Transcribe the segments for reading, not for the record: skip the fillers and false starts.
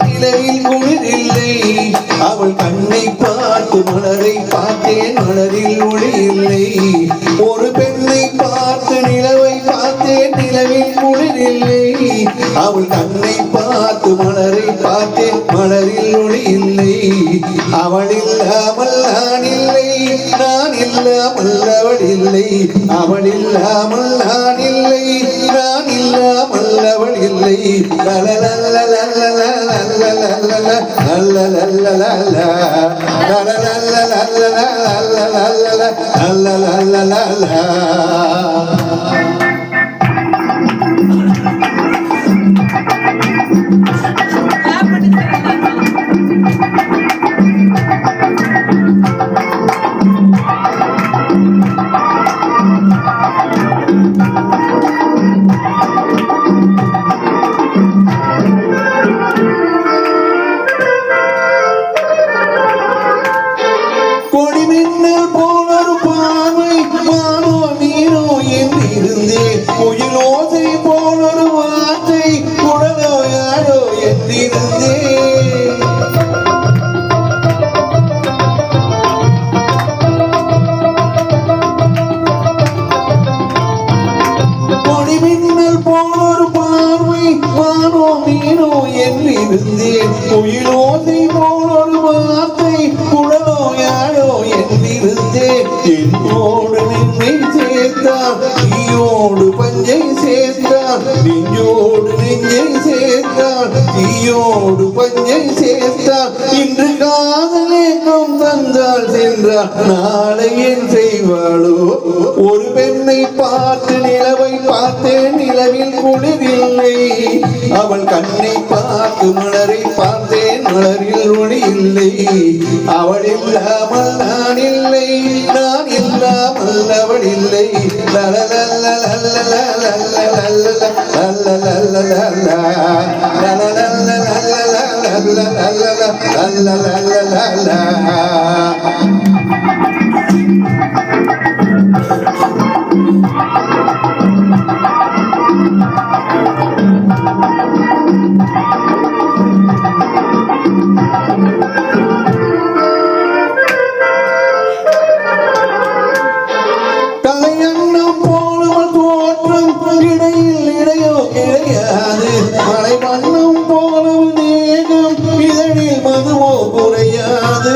நிலவில் குளிரில்லை அவள் கண்ணை பார்த்து மலரை பார்த்தேன் மலரில் ஒளி இல்லை ஒரு பெண்ணை பார்த்து நிலவை பார்த்தேன் நிலவில் குளிரில்லை அவள் கண்ணை பார்த்து மலரை பார்த்தேன் மலரில் ஒளி இல்லை அவள் இல்லாமல் நான் இல்லை நான் இல்லாமல் அவள் இல்லை அவள் இல்லாமல் நான் இல்லை நான் இல்லாமல் அவள் இல்லை குயிலோசை போலொரு வார்த்தை குடலோ யாரோ என்றிருந்தே கொடிமின்னல் போலொரு பார்வை வானோ மீனோ என்றிருந்தேன் குயிலோசை போலொரு வார்த்தை குடலோ யாரோ என்றிருந்தேன் என்னோடு நின்னை சேர்த்தான் நீயோடு பஞ்சை சேர்த்தான் நெஞ்சோடு நெஞ்சை சேர்த்தான் நீயோடு பஞ்சை சேர்த்தான் இன்று காதலேக்கும் தந்தால் சென்றால் நாளை என் செய்வாளோ ஒரு பெண்ணை பார்த்து நிலவை பார்த்தேன் நிலவில் குளிரில்லை அவள் கண்ணை பார்த்து மலரை பார்த்தேன் மலரில் ஒளி இல்லை அவள் இல்லாமல் நான் இல்லை நான் இல்லாமல் அவள் இல்லை மலை மண்ணும் போலும் தேகம் இதழில் மதுவோ குறையாது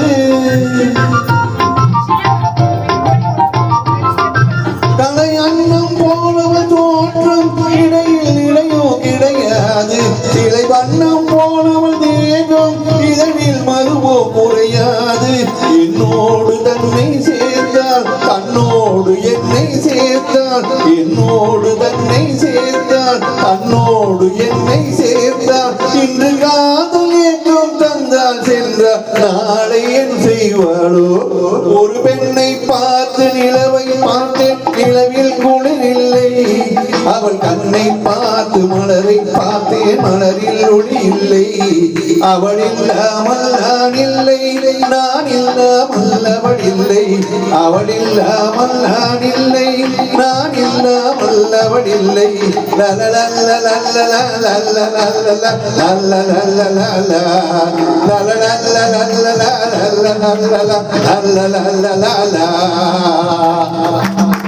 தலை அன்னம் போலவன் தோற்றம் இடையில் இடையோ கிடையாது சிலை வண்ணம் போலவன் தேகம் இதழில் மதுவோ குறையாது என்னோடு தன்னை சேர்த்தால் தன்னோடு என்னை சேர்த்தால் என்னோடு தன்னை சேர்த்தால் தன்னோடு என்னை சேர்த்தால் இன்று காதல் ஏற்றம் தந்தால் சென்றால் நாளை என் செய்வாளோ ஒரு பெண்ணை பார்த்து நிலவை பார்த்தேன் நிலவில் குளிரில்லை அவள் கண்ணை பார்த்து மலரை பார்த்தேன் மலரில் ஒளி இல்லை அவள் இல்லாமல் நான் இல்லை நான் இல்லாமல் அவள் இல்லை அவள் இல்லாமல் நான் இல்லை நான் இல்லாமல் அவள் இல்லை la